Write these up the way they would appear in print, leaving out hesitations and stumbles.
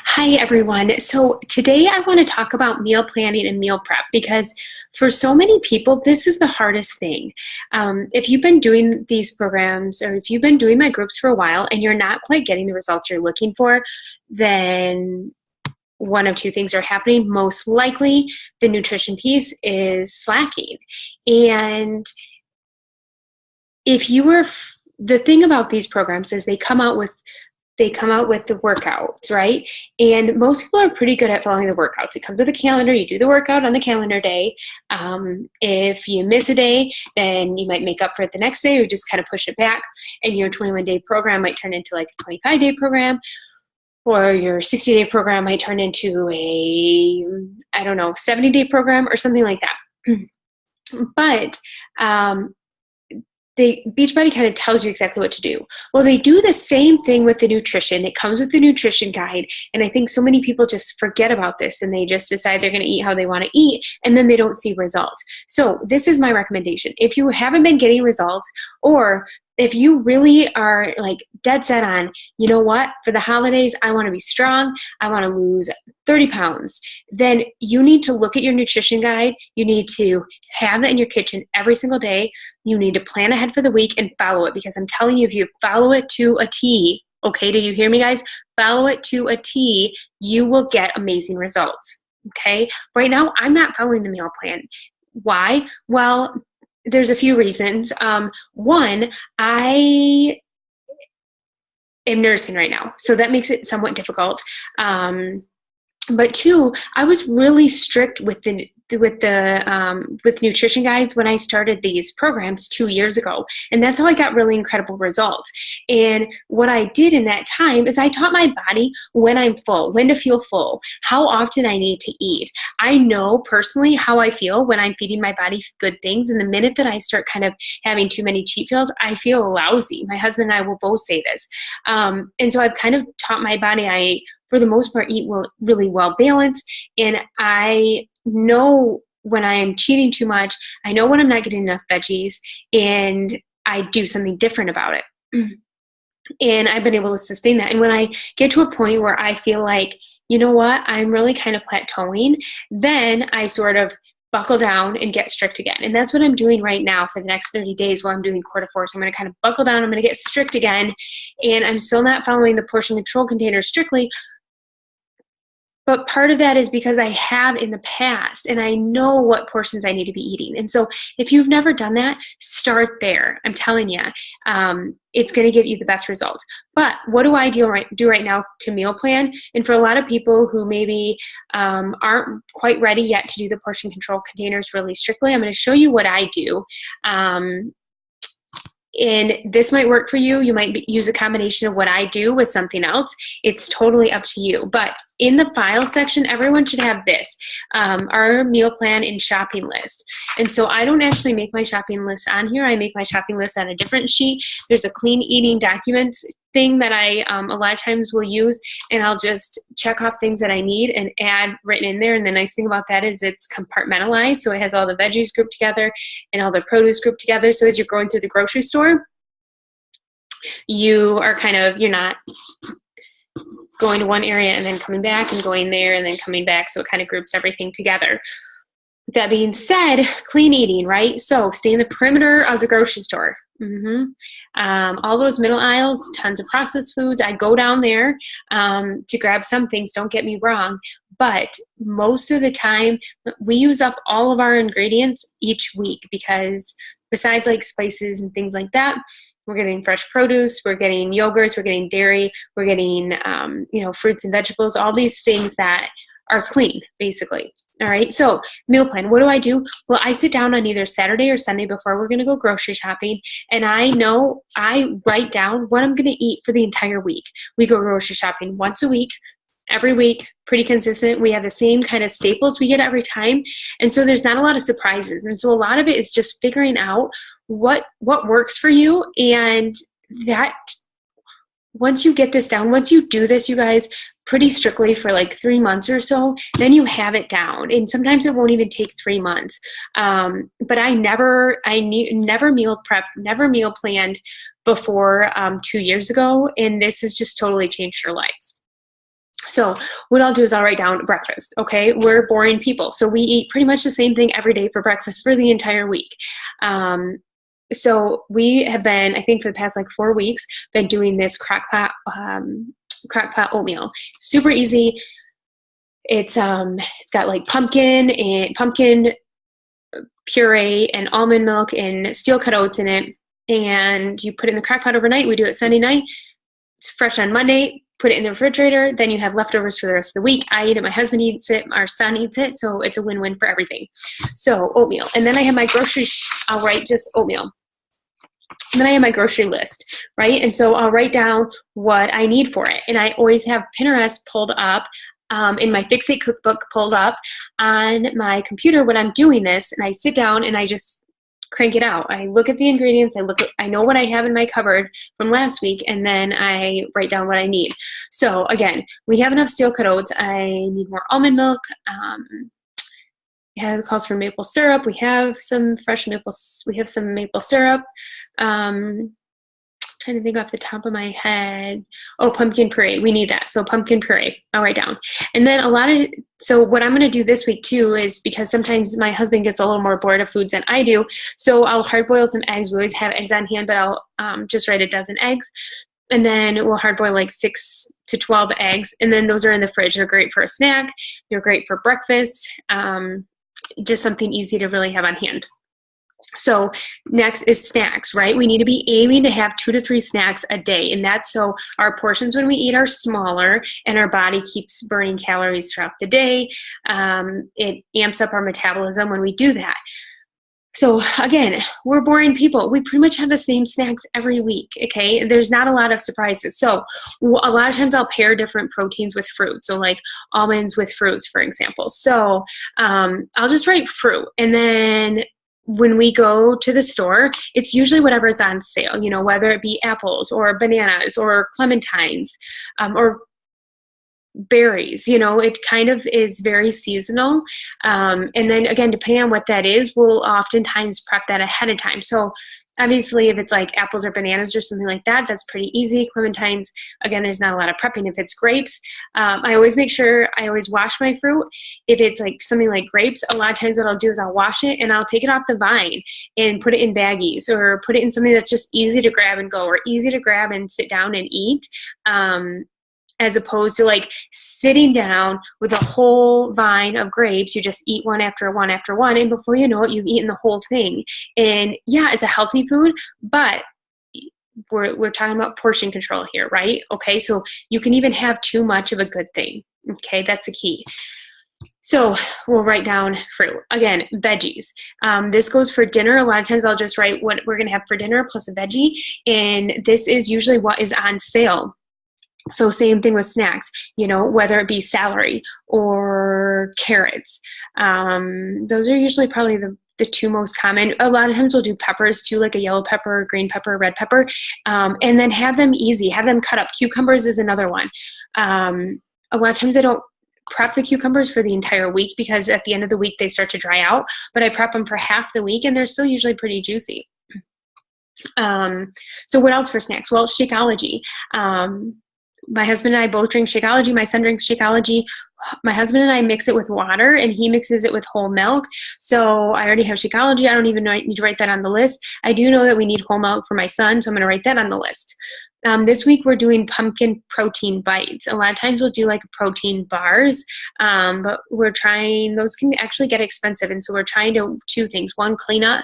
Hi, everyone. So today I want to talk about meal planning and meal prep because for so many people, this is the hardest thing. If you've been doing these programs or if you've been doing my groups for a while and you're not quite getting the results you're looking for, then one of two things are happening. Most likely, the nutrition piece is slacking. And if you were, the thing about these programs is they come out with the workouts, right? And most people are pretty good at following the workouts. It comes with a calendar. You do the workout on the calendar day. If you miss a day, then you might make up for it the next day or just kind of push it back. And your 21-day program might turn into like a 25-day program, or your 60-day program might turn into a, I don't know, 70-day program or something like that. But Beachbody kind of tells you exactly what to do. Well, they do the same thing with the nutrition. It comes with the nutrition guide. And I think so many people just forget about this and they just decide they're going to eat how they want to eat and then they don't see results. So this is my recommendation. If you haven't been getting results, or if you really are like dead set on, you know what, for the holidays, I want to be strong, I want to lose 30 pounds, then you need to look at your nutrition guide. You need to have that in your kitchen every single day. You need to plan ahead for the week and follow it, because I'm telling you, if you follow it to a T, okay, do you hear me, guys? Follow it to a T, you will get amazing results, okay? Right now, I'm not following the meal plan. Why? Well, there's a few reasons. One, I am nursing right now, so that makes it somewhat difficult. But two, I was really strict with nutrition guides when I started these programs 2 years ago, and that's how I got really incredible results. And what I did in that time is I taught my body when I'm full, when to feel full, how often I need to eat. I know personally how I feel when I'm feeding my body good things, and the minute that I start kind of having too many cheat meals, I feel lousy. My husband and I will both say this, and so I've kind of taught my body for the most part, eat really well balanced. And I know when I am cheating too much, I know when I'm not getting enough veggies, and I do something different about it. And I've been able to sustain that. And when I get to a point where I feel like, you know what, I'm really kind of plateauing, then I sort of buckle down and get strict again. And that's what I'm doing right now for the next 30 days while I'm doing quarter four. So I'm going to kind of buckle down. I'm going to get strict again. And I'm still not following the portion control containers strictly. But part of that is because I have in the past, and I know what portions I need to be eating. And so if you've never done that, start there. I'm telling you, it's going to give you the best results. But what do I do right now to meal plan? And for a lot of people who maybe aren't quite ready yet to do the portion control containers really strictly, I'm going to show you what I do. And this might work for you. You might use a combination of what I do with something else. It's totally up to you. But in the file section, everyone should have this, our meal plan and shopping list. And so I don't actually make my shopping list on here. I make my shopping list on a different sheet. There's a clean eating document thing that I a lot of times will use, and I'll just check off things that I need and add written in there. And the nice thing about that is it's compartmentalized, so it has all the veggies grouped together and all the produce grouped together. So as you're going through the grocery store, you're not going to one area and then coming back and going there and then coming back, so it kind of groups everything together. With that being said, clean eating, right? So stay in the perimeter of the grocery store. All those middle aisles, tons of processed foods. I go down there to grab some things, don't get me wrong, but most of the time we use up all of our ingredients each week, because besides like spices and things like that, we're getting fresh produce, we're getting yogurts, we're getting dairy, we're getting fruits and vegetables, all these things that are clean, basically. All right, so meal plan. What do I do? Well, I sit down on either Saturday or Sunday before we're going to go grocery shopping, and I write down what I'm going to eat for the entire week. We go grocery shopping once a week, every week, pretty consistent. We have the same kind of staples we get every time, and so there's not a lot of surprises. And so a lot of it is just figuring out what works for you, and that once you get this down, once you do this, you guys, pretty strictly for like 3 months or so, then you have it down. And sometimes it won't even take 3 months. But I never meal prep, never meal planned before 2 years ago. And this has just totally changed your lives. So what I'll do is I'll write down breakfast. Okay, we're boring people, so we eat pretty much the same thing every day for breakfast for the entire week. So we have been, I think for the past like 4 weeks, been doing this crock-pot oatmeal. Super easy. It's got like pumpkin puree and almond milk and steel cut oats in it, and you put it in the crock-pot overnight. We do it Sunday night. It's fresh on Monday. Put it in the refrigerator. Then you have leftovers for the rest of the week. I eat it. My husband eats it. Our son eats it. So it's a win-win for everything. So oatmeal. And then I have my grocery. I'll write just oatmeal. And then I have my grocery list, right? And so I'll write down what I need for it. And I always have Pinterest pulled up in my Fix-It cookbook pulled up on my computer when I'm doing this. And I sit down and I just crank it out. I look at the ingredients. I know what I have in my cupboard from last week, and then I write down what I need. So again, we have enough steel cut oats. I need more almond milk. It calls for maple syrup. We have some maple syrup. Trying to think off the top of my head. Oh, pumpkin puree. We need that. So pumpkin puree. I'll write down. And then so what I'm going to do this week too is, because sometimes my husband gets a little more bored of foods than I do, so I'll hard boil some eggs. We always have eggs on hand, but I'll just write a dozen eggs. And then we'll hard boil like 6 to 12 eggs. And then those are in the fridge. They're great for a snack. They're great for breakfast. Just something easy to really have on hand. So next is snacks, right? We need to be aiming to have 2 to 3 snacks a day. And that's so our portions when we eat are smaller and our body keeps burning calories throughout the day. It amps up our metabolism when we do that. So again, we're boring people. We pretty much have the same snacks every week, okay? There's not a lot of surprises. So a lot of times I'll pair different proteins with fruit. So like almonds with fruits, for example. So I'll just write fruit, and then when we go to the store, it's usually whatever's on sale, whether it be apples or bananas or clementines or berries. It kind of is very seasonal. And then again, depending on what that is, we'll oftentimes prep that ahead of time. So obviously if it's like apples or bananas or something like that, that's pretty easy. Clementines, again, there's not a lot of prepping. If it's grapes, I always make sure I always wash my fruit. If it's like something like grapes, a lot of times what I'll do is I'll wash it and I'll take it off the vine and put it in baggies, or put it in something that's just easy to grab and go, or easy to grab and sit down and eat. As opposed to like sitting down with a whole vine of grapes. You just eat one after one after one, and before you know it, you've eaten the whole thing. And yeah, it's a healthy food, but we're talking about portion control here, right? Okay, so you can even have too much of a good thing. Okay, that's the key. So we'll write down fruit. Again, veggies. This goes for dinner. A lot of times I'll just write what we're going to have for dinner plus a veggie, and this is usually what is on sale. So same thing with snacks, whether it be celery or carrots. Those are usually probably the 2 most common. A lot of times we'll do peppers too, like a yellow pepper, green pepper, red pepper, and then have them easy. Have them cut up. Cucumbers is another one. A lot of times I don't prep the cucumbers for the entire week, because at the end of the week they start to dry out, but I prep them for half the week and they're still usually pretty juicy. So what else for snacks? Well, Shakeology. My husband and I both drink Shakeology. My son drinks Shakeology. My husband and I mix it with water, and he mixes it with whole milk. So I already have Shakeology. I don't even need to write that on the list. I do know that we need whole milk for my son, so I'm going to write that on the list. This week we're doing pumpkin protein bites. A lot of times we'll do like protein bars, but we're trying, those can actually get expensive. And so we're trying to 2 things. 1, clean up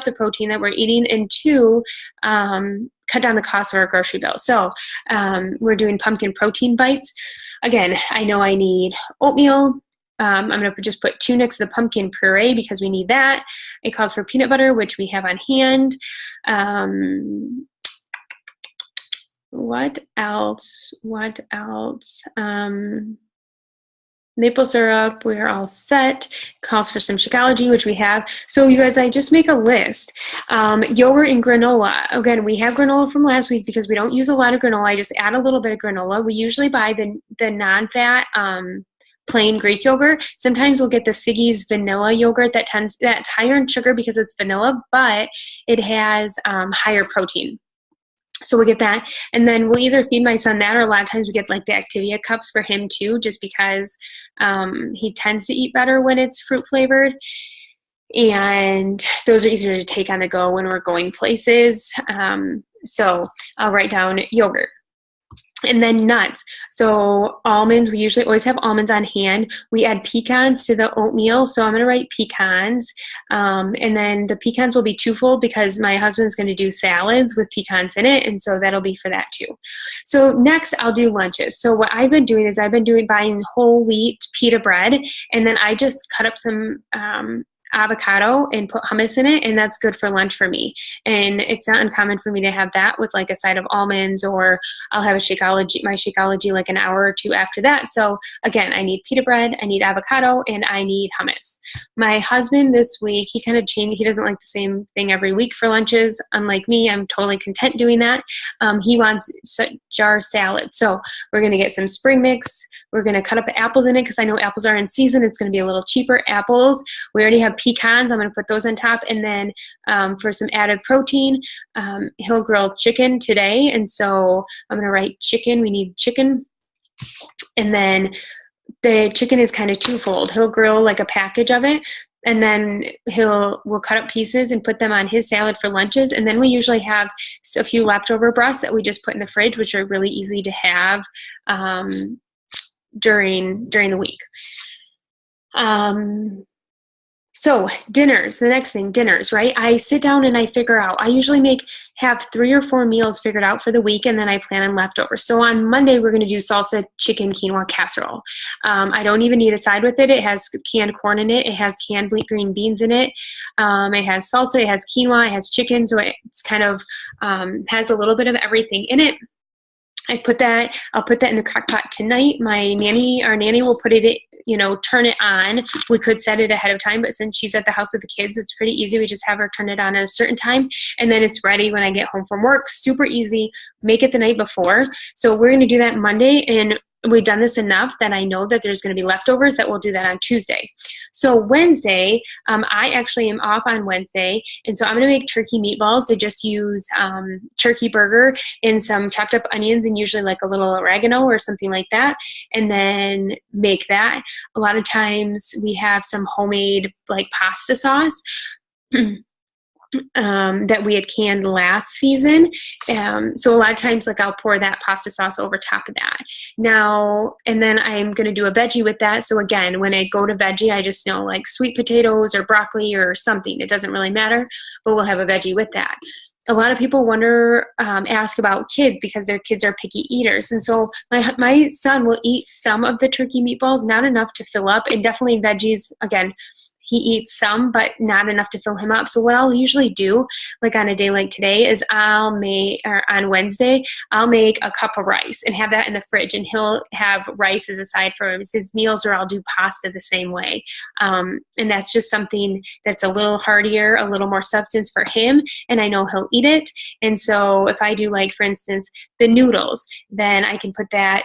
the protein that we're eating, and 2, cut down the cost of our grocery bill. So we're doing pumpkin protein bites. Again, I know I need oatmeal. I'm going to just put 2 next to the pumpkin puree because we need that. It calls for peanut butter, which we have on hand. What else? Maple syrup, we're all set. Calls for some Shakeology, which we have. So you guys, I just make a list. Yogurt and granola. Again, we have granola from last week because we don't use a lot of granola. I just add a little bit of granola. We usually buy the non-fat plain Greek yogurt. Sometimes we'll get the Siggi's vanilla yogurt that's higher in sugar because it's vanilla, but it has higher protein. So we'll get that. And then we'll either feed my son that, or a lot of times we get like the Activia cups for him too, just because he tends to eat better when it's fruit flavored. And those are easier to take on the go when we're going places. So I'll write down yogurt. And then nuts. So almonds, we usually always have almonds on hand. We add pecans to the oatmeal. So I'm going to write pecans. And then the pecans will be twofold because my husband's going to do salads with pecans in it. And so that'll be for that too. So next I'll do lunches. So what I've been doing is buying whole wheat pita bread. And then I just cut up some avocado and put hummus in it, and that's good for lunch for me. And it's not uncommon for me to have that with like a side of almonds, or I'll have my Shakeology like an hour or two after that. So again, I need pita bread, I need avocado, and I need hummus. My husband this week, he kind of changed. He doesn't like the same thing every week for lunches. Unlike me, I'm totally content doing that. He wants jar salad. So we're going to get some spring mix. We're going to cut up apples in it because I know apples are in season. It's going to be a little cheaper. Apples. We already have pecans. I'm going to put those on top. And then for some added protein, he'll grill chicken today. And so I'm going to write chicken. We need chicken. And then the chicken is kind of twofold. He'll grill like a package of it. And then we'll cut up pieces and put them on his salad for lunches. And then we usually have a few leftover breasts that we just put in the fridge, which are really easy to have during the week. So dinners, the next thing, dinners, right? I sit down and I figure out, I usually have 3 or 4 meals figured out for the week, and then I plan on leftovers. So on Monday, we're going to do salsa chicken quinoa casserole. I don't even need a side with it. It has canned corn in it. It has canned green beans in it. It has salsa, it has quinoa, it has chicken. So it's kind of has a little bit of everything in it. I'll put that in the crock pot tonight. Our nanny will put it, turn it on. We could set it ahead of time, but since she's at the house with the kids, it's pretty easy. We just have her turn it on at a certain time, and then it's ready when I get home from work. Super easy. Make it the night before. So we're going to do that Monday, and we've done this enough that I know that there's going to be leftovers, that we'll do that on Tuesday. So Wednesday, I actually am off on Wednesday, and so I'm going to make turkey meatballs. I just use turkey burger and some chopped up onions and usually like a little oregano or something like that, and then make that. A lot of times we have some homemade like pasta sauce that we had canned last season. So a lot of times like I'll pour that pasta sauce over top of that. Now, and then I'm going to do a veggie with that. So again, when I go to veggie, I just know like sweet potatoes or broccoli or something. It doesn't really matter, but we'll have a veggie with that. A lot of people ask about kids because their kids are picky eaters. And so my son will eat some of the turkey meatballs, not enough to fill up, and definitely veggies. Again, he eats some, but not enough to fill him up. So what I'll usually do, like on a day like today, is on Wednesday, I'll make a cup of rice and have that in the fridge, and he'll have rice as a side for his meals, or I'll do pasta the same way. And that's just something that's a little heartier, a little more substance for him, and I know he'll eat it. And so if I do, like, for instance, the noodles, then I can put that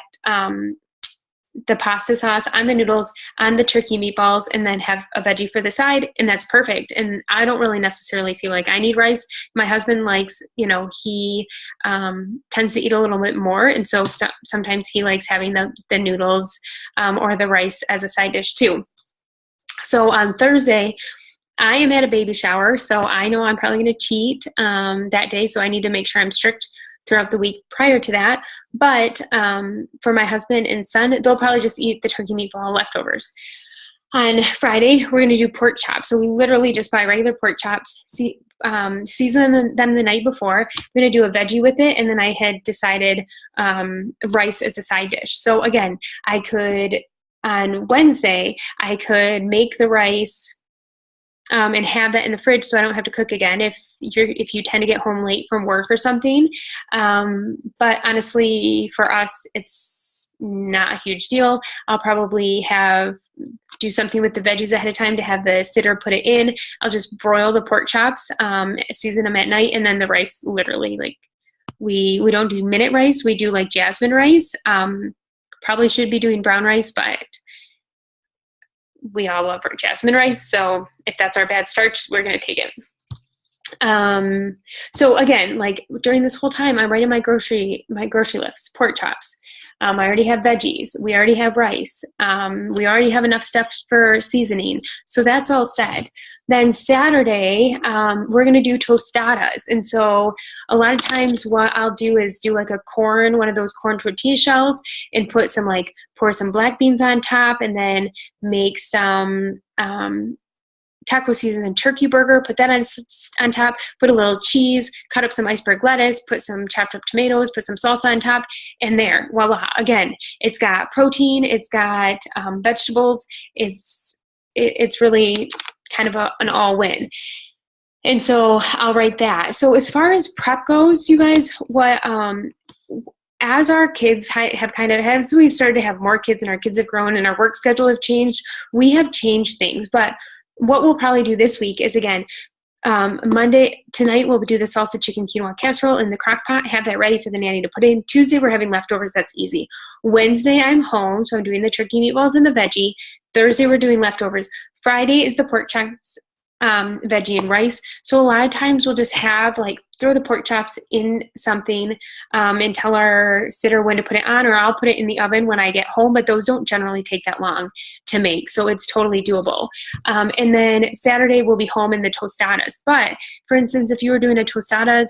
the pasta sauce on the noodles, on the turkey meatballs, and then have a veggie for the side, and that's perfect. And I don't really necessarily feel like I need rice. My husband likes, he tends to eat a little bit more, and so sometimes he likes having the noodles or the rice as a side dish too. So on Thursday, I am at a baby shower, so I know I'm probably going to cheat that day, so I need to make sure I'm strict throughout the week prior to that. But for my husband and son, they'll probably just eat the turkey meatball leftovers. On Friday, we're going to do pork chops. So we literally just buy regular pork chops, season them the night before. I'm going to do a veggie with it, and then I had decided rice as a side dish. So again, on Wednesday, I could make the rice and have that in the fridge so I don't have to cook again if you tend to get home late from work or something. But honestly, for us, it's not a huge deal. I'll probably do something with the veggies ahead of time to have the sitter put it in. I'll just broil the pork chops, season them at night, and then the rice, literally, like, we don't do minute rice. We do like jasmine rice. Probably should be doing brown rice, but we all love our jasmine rice. So if that's our bad starch, we're going to take it. So again, like during this whole time, I'm writing my grocery lists, pork chops. I already have veggies. We already have rice. We already have enough stuff for seasoning. So that's all set. Then Saturday, we're going to do tostadas. And so a lot of times what I'll do is do like one of those corn tortilla shells, and pour some black beans on top, and then make some, taco seasoned turkey burger, put that on top, put a little cheese, cut up some iceberg lettuce, put some chopped up tomatoes, put some salsa on top, and there, voila. Again, it's got protein, it's got vegetables, it's really kind of an all-win. And so I'll write that. So as far as prep goes, you guys, as our kids have as we've started to have more kids and our kids have grown and our work schedule have changed, we have changed things. But what we'll probably do this week is, again, Monday tonight we'll do the salsa chicken quinoa casserole in the crock pot, have that ready for the nanny to put in. Tuesday we're having leftovers, that's easy. Wednesday I'm home, so I'm doing the turkey meatballs and the veggie. Thursday we're doing leftovers. Friday is the pork chops, veggie and rice. So a lot of times we'll just throw the pork chops in something and tell our sitter when to put it on, or I'll put it in the oven when I get home, but those don't generally take that long to make, so it's totally doable. And then Saturday we'll be home in the tostadas. But for instance, if you were doing tostadas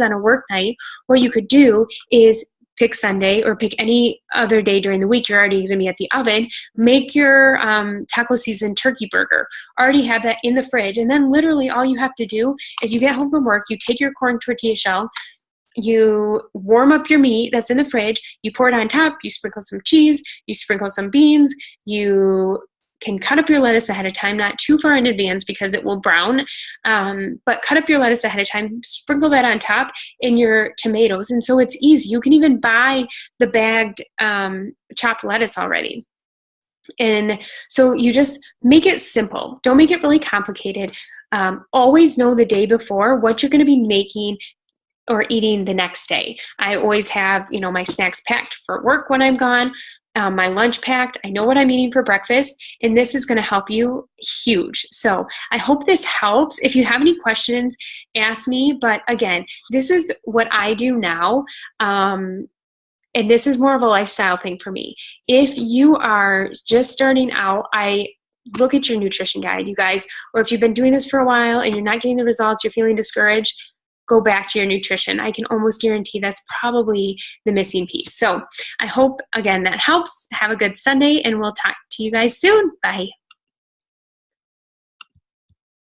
on a work night, what you could do is pick Sunday or pick any other day during the week. You're already going to be at the oven. Make your taco seasoned turkey burger. Already have that in the fridge. And then literally all you have to do is you get home from work, you take your corn tortilla shell, you warm up your meat that's in the fridge, you pour it on top, you sprinkle some cheese, you sprinkle some beans, you can cut up your lettuce ahead of time, not too far in advance because it will brown, but cut up your lettuce ahead of time, sprinkle that on top, and your tomatoes. And so it's easy. You can even buy the bagged chopped lettuce already. And so you just make it simple. Don't make it really complicated. Always know the day before what you're going to be making or eating the next day. I always have, my snacks packed for work when I'm gone. My lunch packed. I know what I'm eating for breakfast, and this is going to help you huge. So I hope this helps. If you have any questions, ask me. But again, this is what I do now. And this is more of a lifestyle thing for me. If you are just starting out, I look at your nutrition guide, you guys, or if you've been doing this for a while and you're not getting the results, you're feeling discouraged, go back to your nutrition. I can almost guarantee that's probably the missing piece. So I hope, again, that helps. Have a good Sunday, and we'll talk to you guys soon. Bye.